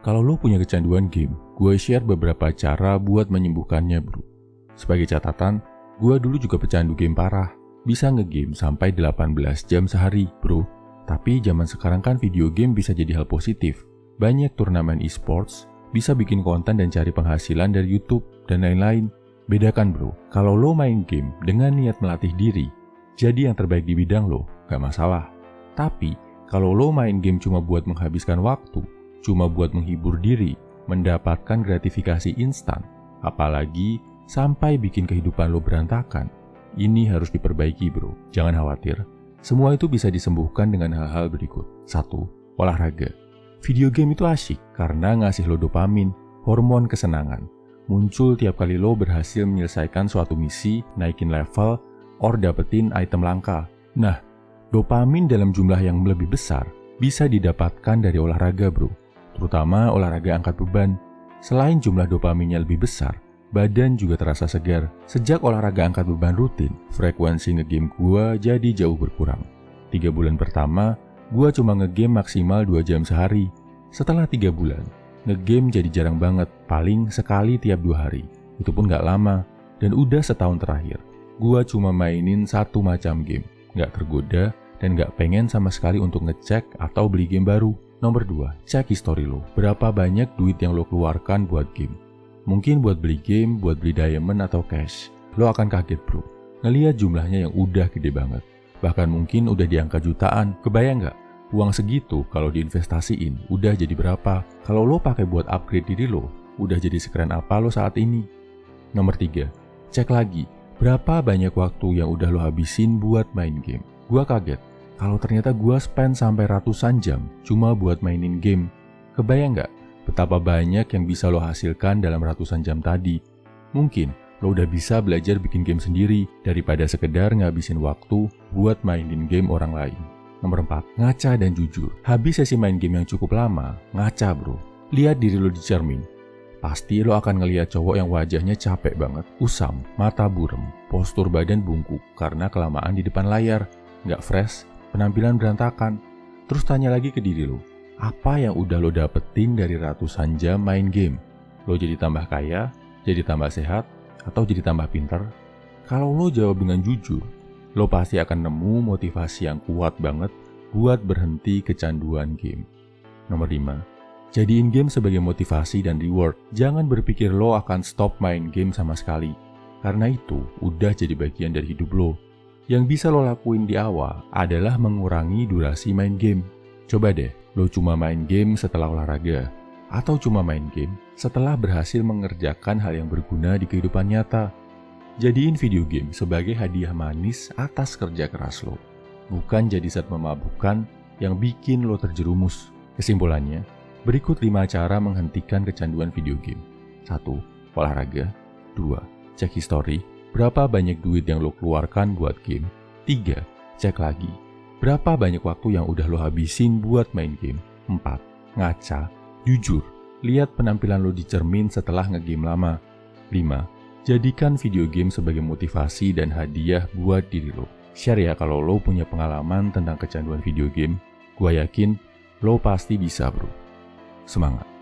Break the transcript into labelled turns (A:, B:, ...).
A: Kalau lo punya kecanduan game, gue share beberapa cara buat menyembuhkannya bro. Sebagai catatan, gue dulu juga pecandu game parah. Bisa ngegame sampai 18 jam sehari bro. Tapi zaman sekarang kan video game bisa jadi hal positif. Banyak turnamen e-sports, bisa bikin konten dan cari penghasilan dari YouTube, dan lain-lain. Bedakan bro, kalau lo main game dengan niat melatih diri, jadi yang terbaik di bidang lo, gak masalah. Tapi, kalau lo main game cuma buat menghabiskan waktu, cuma buat menghibur diri, mendapatkan gratifikasi instan, apalagi sampai bikin kehidupan lo berantakan, ini harus diperbaiki bro. Jangan khawatir, semua itu bisa disembuhkan dengan hal-hal berikut. 1. Olahraga. Video game itu asyik karena ngasih lo dopamin, hormon kesenangan. Muncul tiap kali lo berhasil menyelesaikan suatu misi, naikin level, or dapetin item langka. Nah, dopamin dalam jumlah yang lebih besar bisa didapatkan dari olahraga bro. Terutama olahraga angkat beban. Selain jumlah dopaminnya lebih besar, badan juga terasa segar. Sejak olahraga angkat beban rutin, frekuensi ngegame gua jadi jauh berkurang. 3 bulan pertama, gua cuma ngegame maksimal 2 jam sehari. Setelah 3 bulan, ngegame jadi jarang banget, paling sekali tiap 2 hari. Itu pun gak lama. Dan udah setahun terakhir, gua cuma mainin satu macam game. Gak tergoda dan gak pengen sama sekali untuk ngecek atau beli game baru. Nomor 2, cek history lo. Berapa banyak duit yang lo keluarkan buat game? Mungkin buat beli game, buat beli diamond atau cash. Lo akan kaget bro, ngeliat jumlahnya yang udah gede banget. Bahkan mungkin udah di angka jutaan. Kebayang nggak? Uang segitu kalau diinvestasiin udah jadi berapa? Kalau lo pakai buat upgrade diri lo, udah jadi sekeren apa lo saat ini? Nomor 3, cek lagi. Berapa banyak waktu yang udah lo habisin buat main game? Gua kaget kalau ternyata gua spend sampai ratusan jam cuma buat mainin game. Kebayang nggak betapa banyak yang bisa lo hasilkan dalam ratusan jam tadi? Mungkin lo udah bisa belajar bikin game sendiri daripada sekedar ngabisin waktu buat mainin game orang lain. Nomor 4, ngaca dan jujur. Habis sesi main game yang cukup lama, ngaca bro. Lihat diri lo di cermin. Pasti lo akan ngeliat cowok yang wajahnya capek banget, usam, mata burem, postur badan bungkuk karena kelamaan di depan layar, nggak fresh, penampilan berantakan. Terus tanya lagi ke diri lo, apa yang udah lo dapetin dari ratusan jam main game? Lo jadi tambah kaya, jadi tambah sehat, atau jadi tambah pintar? Kalau lo jawab dengan jujur, lo pasti akan nemu motivasi yang kuat banget buat berhenti kecanduan game. Nomor 5, jadiin game sebagai motivasi dan reward. Jangan berpikir lo akan stop main game sama sekali, karena itu udah jadi bagian dari hidup lo. Yang bisa lo lakuin di awal adalah mengurangi durasi main game. Coba deh, lo cuma main game setelah olahraga, atau cuma main game setelah berhasil mengerjakan hal yang berguna di kehidupan nyata. Jadiin video game sebagai hadiah manis atas kerja keras lo, bukan jadi zat memabukkan yang bikin lo terjerumus. Kesimpulannya, berikut 5 cara menghentikan kecanduan video game. 1. Olahraga. 2. Cek history. Berapa banyak duit yang lo keluarkan buat game? 3. Cek lagi. Berapa banyak waktu yang udah lo habisin buat main game? 4. Ngaca. Jujur. Lihat penampilan lo di cermin setelah ngegame lama. 5. Jadikan video game sebagai motivasi dan hadiah buat diri lo. Share ya kalau lo punya pengalaman tentang kecanduan video game. Gua yakin lo pasti bisa bro. Semangat!